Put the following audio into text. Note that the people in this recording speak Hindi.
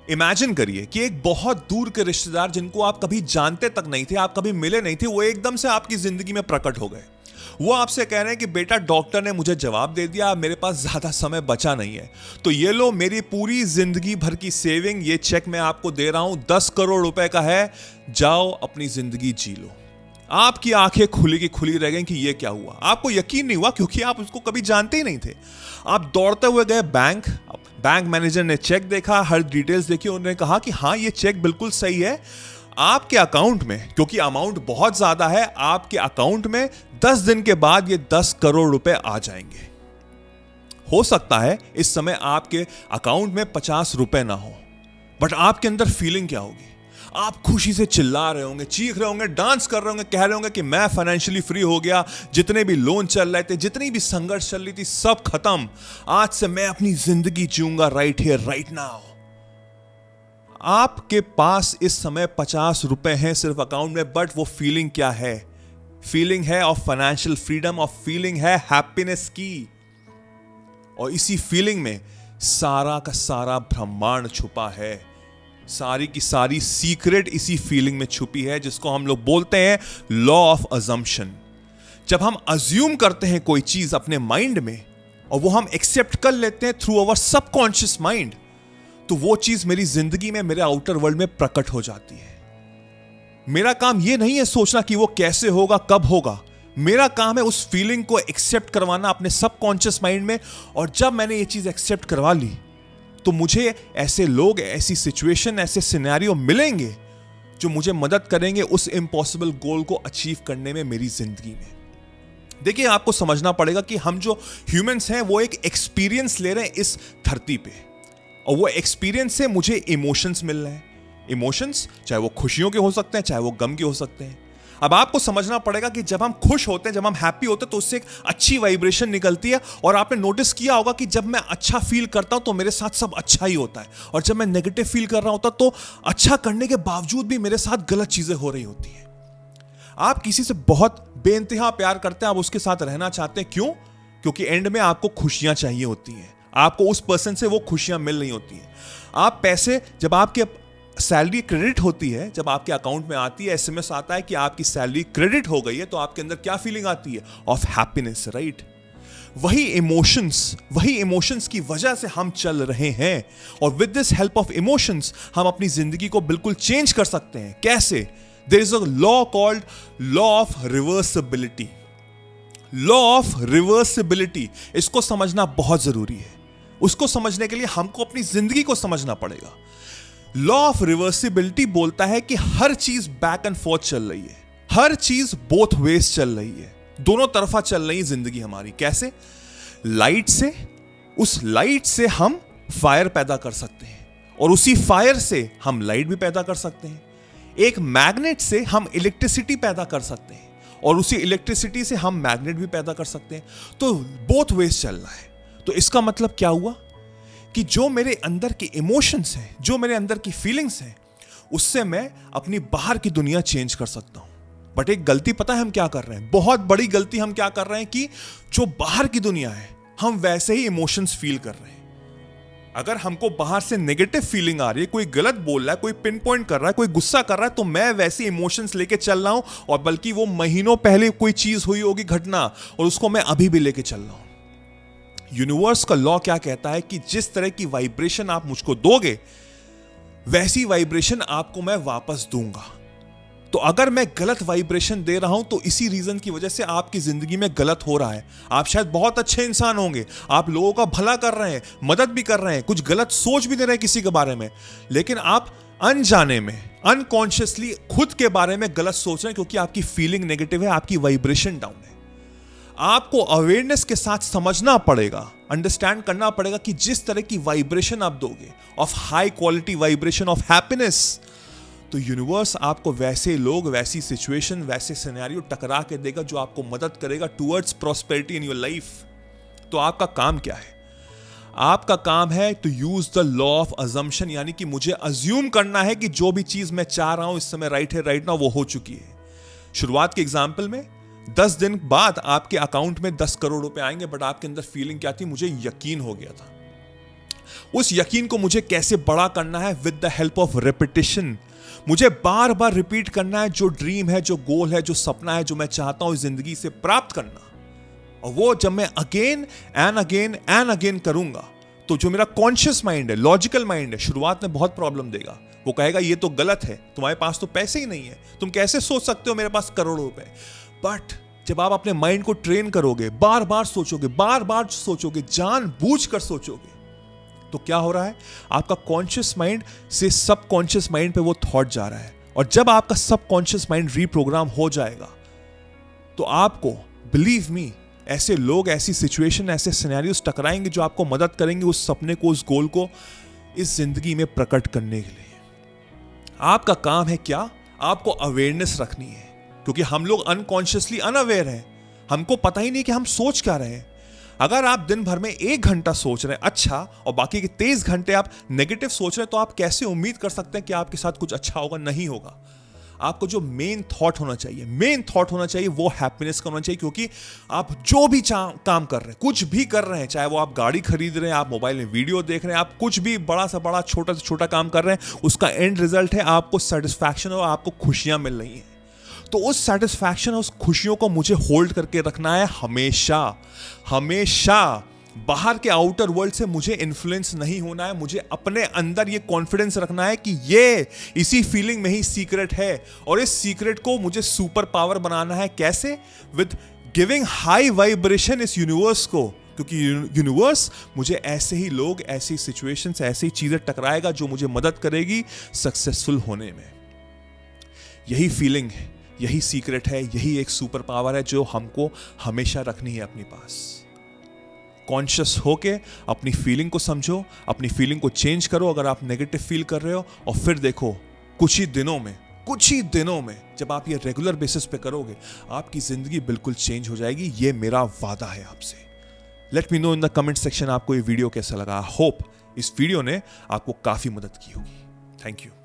इमेजिन करिए कि एक बहुत दूर के रिश्तेदार जिनको आप कभी जानते तक नहीं थे, आप कभी मिले नहीं थे, वो एकदम से आपकी जिंदगी में प्रकट हो गए। वो आपसे कह रहे हैं कि बेटा डॉक्टर ने मुझे जवाब दे दिया, मेरे पास ज्यादा समय बचा नहीं है, तो ये लो मेरी पूरी जिंदगी भर की सेविंग, ये चेक मैं आपको दे रहा हूं, 10 करोड़ रुपए का है, जाओ अपनी जिंदगी जी लो। आपकी आंखें खुली की खुली रह गई कि ये क्या हुआ। आपको यकीन नहीं हुआ क्योंकि आप उसको कभी जानते ही नहीं थे। आप दौड़ते हुए गए बैंक मैनेजर ने चेक देखा, हर डिटेल्स देखी, उन्होंने कहा कि हाँ ये चेक बिल्कुल सही है, आपके अकाउंट में, क्योंकि अमाउंट बहुत ज्यादा है, आपके अकाउंट में 10 दिन के बाद ये 10 करोड़ रुपए आ जाएंगे। हो सकता है इस समय आपके अकाउंट में 50 रुपए ना हो, बट आपके अंदर फीलिंग क्या होगी? आप खुशी से चिल्ला रहे होंगे, चीख रहे होंगे, डांस कर रहे होंगे, कह रहे होंगे कि मैं फाइनेंशियली फ्री हो गया, जितने भी लोन चल रहे थे, जितनी भी संघर्ष चल रही थी, सब खत्म, आज से मैं अपनी जिंदगी जीऊंगा राइट हियर राइट नाउ। आपके पास इस समय 50 रुपए हैं सिर्फ अकाउंट में, बट वो फीलिंग क्या है? फीलिंग है of financial freedom, of feeling है हैप्पीनेस की। और इसी फीलिंग में सारा का सारा ब्रह्मांड छुपा है, सारी की सारी सीक्रेट इसी फीलिंग में छुपी है, जिसको हम लोग बोलते हैं लॉ ऑफ अजम्पशन। जब हम अज्यूम करते हैं कोई चीज अपने माइंड में और वो हम एक्सेप्ट कर लेते हैं थ्रू अवर सबकॉन्शियस माइंड, तो वो चीज मेरी जिंदगी में, मेरे आउटर वर्ल्ड में प्रकट हो जाती है। मेरा काम ये नहीं है सोचना कि वो कैसे होगा, कब होगा। मेरा काम है उस फीलिंग को एक्सेप्ट करवाना अपने सबकॉन्शियस माइंड में, और जब मैंने ये चीज एक्सेप्ट करवा ली तो मुझे ऐसे लोग, ऐसी सिचुएशन, ऐसे सिनेरियो मिलेंगे जो मुझे मदद करेंगे उस इम्पॉसिबल गोल को अचीव करने में मेरी जिंदगी में। देखिए, आपको समझना पड़ेगा कि हम जो ह्यूमंस हैं वो एक एक्सपीरियंस ले रहे हैं इस धरती पे, और वो एक्सपीरियंस से मुझे इमोशंस मिल रहे हैं। इमोशंस चाहे वो खुशियों के हो सकते हैं, चाहे वो गम के हो सकते हैं। अब आपको समझना पड़ेगा कि जब हम खुश होते हैं, जब हम हैप्पी होते हैं, तो उससे एक अच्छी वाइब्रेशन निकलती है। और आपने नोटिस किया होगा कि जब मैं अच्छा फील करता हूं तो मेरे साथ सब अच्छा ही होता है, और जब मैं नेगेटिव फील कर रहा होता तो अच्छा करने के बावजूद भी मेरे साथ गलत चीजें हो रही होती हैं। आप किसी से बहुत बेइंतहा प्यार करते हैं, आप उसके साथ रहना चाहते हैं, क्यों? क्योंकि एंड में आपको खुशियां चाहिए होती हैं, आपको उस पर्सन से वो खुशियां मिल रही होती हैं। आप पैसे, जब आपके सैलरी क्रेडिट होती है, जब आपके अकाउंट में आती है, एसएमएस आता है कि आपकी सैलरी क्रेडिट हो गई है, तो आपके अंदर क्या फीलिंग आती है? Of happiness, right? वही इमोशंस की वजह से हम चल रहे हैं, और with this help of emotions हम अपनी जिंदगी को बिल्कुल चेंज कर सकते हैं। कैसे? There is a law called law of reversibility. Law of reversibility, इसको समझना बहुत जरूरी है। उसको समझने के लिए हमको अपनी जिंदगी को समझना पड़ेगा। लॉ ऑफ रिवर्सिबिलिटी बोलता है कि हर चीज बैक एंड फोर्थ चल रही है, हर चीज बोथ वेज चल रही है, दोनों तरफा चल रही है जिंदगी हमारी। कैसे? लाइट से, उस लाइट से हम फायर पैदा कर सकते हैं, और उसी फायर से हम लाइट भी पैदा कर सकते हैं। एक मैग्नेट से हम इलेक्ट्रिसिटी पैदा कर सकते हैं, और उसी इलेक्ट्रिसिटी से हम मैग्नेट भी पैदा कर सकते हैं। तो बोथ वेज चल रहा है। तो इसका मतलब क्या हुआ कि जो मेरे अंदर के इमोशंस हैं, जो मेरे अंदर की फीलिंग्स हैं, उससे मैं अपनी बाहर की दुनिया चेंज कर सकता हूं। बट एक गलती पता है हम क्या कर रहे हैं? बहुत बड़ी गलती हम क्या कर रहे हैं कि जो बाहर की दुनिया है, हम वैसे ही इमोशंस फील कर रहे हैं। अगर हमको बाहर से नेगेटिव फीलिंग आ रही है, कोई गलत बोल रहा है, कोई पिन पॉइंट कर रहा है, कोई गुस्सा कर रहा है, तो मैं वैसे इमोशंस लेके चल रहा हूं, और बल्कि वो महीनों पहले कोई चीज हुई होगी, घटना, और उसको मैं अभी भी लेके चल रहा हूं। यूनिवर्स का लॉ क्या कहता है कि जिस तरह की वाइब्रेशन आप मुझको दोगे, वैसी वाइब्रेशन आपको मैं वापस दूंगा। तो अगर मैं गलत वाइब्रेशन दे रहा हूं, तो इसी रीजन की वजह से आपकी जिंदगी में गलत हो रहा है। आप शायद बहुत अच्छे इंसान होंगे, आप लोगों का भला कर रहे हैं, मदद भी कर रहे हैं, कुछ गलत सोच भी दे रहे हैं किसी के बारे में, लेकिन आप अनजाने में, अनकॉन्शियसली खुद के बारे में गलत सोच रहे हैं, क्योंकि आपकी फीलिंग नेगेटिव है, आपकी वाइब्रेशन डाउन है। आपको अवेयरनेस के साथ समझना पड़ेगा, अंडरस्टैंड करना पड़ेगा कि जिस तरह की वाइब्रेशन आप दोगे, of high quality vibration of happiness, तो यूनिवर्स आपको वैसे लोग, वैसी सिचुएशन, वैसे सिनेरियो टकरा के देगा जो आपको मदद करेगा towards prosperity in your life. तो आपका काम क्या है? आपका काम है to use the law of assumption, यानी कि मुझे अज्यूम करना है कि जो भी चीज मैं चाह रहा हूं इस समय राइट है, राइट नाउ, वो हो चुकी है। शुरुआत के एग्जाम्पल में 10 दिन बाद आपके अकाउंट में 10 करोड़ रुपए आएंगे, बट आपके अंदर फीलिंग क्या थी? मुझे यकीन हो गया था। उस यकीन को मुझे कैसे बड़ा करना है? With the help of repetition. मुझे बार बार रिपीट करना है जो ड्रीम है, जो गोल है, जो सपना है, जो मैं चाहता हूं जिंदगी से प्राप्त करना। और वो जब मैं again and again and again करूंगा तो जो मेरा कॉन्शियस माइंड है, लॉजिकल माइंड है, शुरुआत में बहुत प्रॉब्लम देगा। वो कहेगा ये तो गलत है, तुम्हारे पास तो पैसे ही नहीं है, तुम कैसे सोच सकते हो मेरे पास करोड़ों रुपए। बट जब आप अपने माइंड को ट्रेन करोगे, बार बार सोचोगे, जानबूझकर सोचोगे, तो क्या हो रहा है? आपका कॉन्शियस माइंड से सबकॉन्शियस माइंड पे वो थॉट जा रहा है। और जब आपका सबकॉन्शियस माइंड रीप्रोग्राम हो जाएगा तो आपको, बिलीव मी, ऐसे लोग, ऐसी सिचुएशन, ऐसे सिनेरियोस टकराएंगे जो आपको मदद करेंगे उस सपने को, उस गोल को इस जिंदगी में प्रकट करने के लिए। आपका काम है क्या? आपको अवेयरनेस रखनी है, क्योंकि हम लोग अनकॉन्शियसली अनअवेयर हैं। हमको पता ही नहीं कि हम सोच क्या रहे हैं। अगर आप दिन भर में 1 घंटा सोच रहे हैं अच्छा, और बाकी के 23 घंटे आप नेगेटिव सोच रहे हैं, तो आप कैसे उम्मीद कर सकते हैं कि आपके साथ कुछ अच्छा होगा? नहीं होगा। आपको जो मेन थॉट होना चाहिए वो हैप्पीनेस का होना चाहिए। क्योंकि आप जो भी काम कर रहे हैं, कुछ भी कर रहे हैं, चाहे वो आप गाड़ी खरीद रहे हैं, आप मोबाइल में वीडियो देख रहे हैं, आप कुछ भी बड़ा से बड़ा, छोटा से छोटा काम कर रहे हैं, उसका एंड रिजल्ट है आपको सेटिस्फैक्शन और आपको खुशियां मिल रही हैं। तो उस सेटिस्फैक्शन, उस खुशियों को मुझे होल्ड करके रखना है हमेशा। बाहर के आउटर वर्ल्ड से मुझे इन्फ्लुएंस नहीं होना है। मुझे अपने अंदर ये कॉन्फिडेंस रखना है कि ये, इसी फीलिंग में ही सीक्रेट है, और इस सीक्रेट को मुझे सुपर पावर बनाना है। कैसे? विद गिविंग हाई वाइब्रेशन इस यूनिवर्स को। क्योंकि यूनिवर्स मुझे ऐसे ही लोग, ऐसी सिचुएशंस, ऐसी चीजें टकराएगा जो मुझे मदद करेगी सक्सेसफुल होने में। यही फीलिंग है, यही सीक्रेट है, यही एक सुपर पावर है जो हमको हमेशा रखनी है अपने पास। कॉन्शियस होके अपनी फीलिंग को समझो, अपनी फीलिंग को चेंज करो अगर आप नेगेटिव फील कर रहे हो, और फिर देखो कुछ ही दिनों में जब आप ये रेगुलर बेसिस पे करोगे, आपकी जिंदगी बिल्कुल चेंज हो जाएगी। ये मेरा वादा है आपसे। Let me know in the comment section आपको ये वीडियो कैसा लगा। आई होप इस वीडियो ने आपको काफी मदद की होगी। Thank you.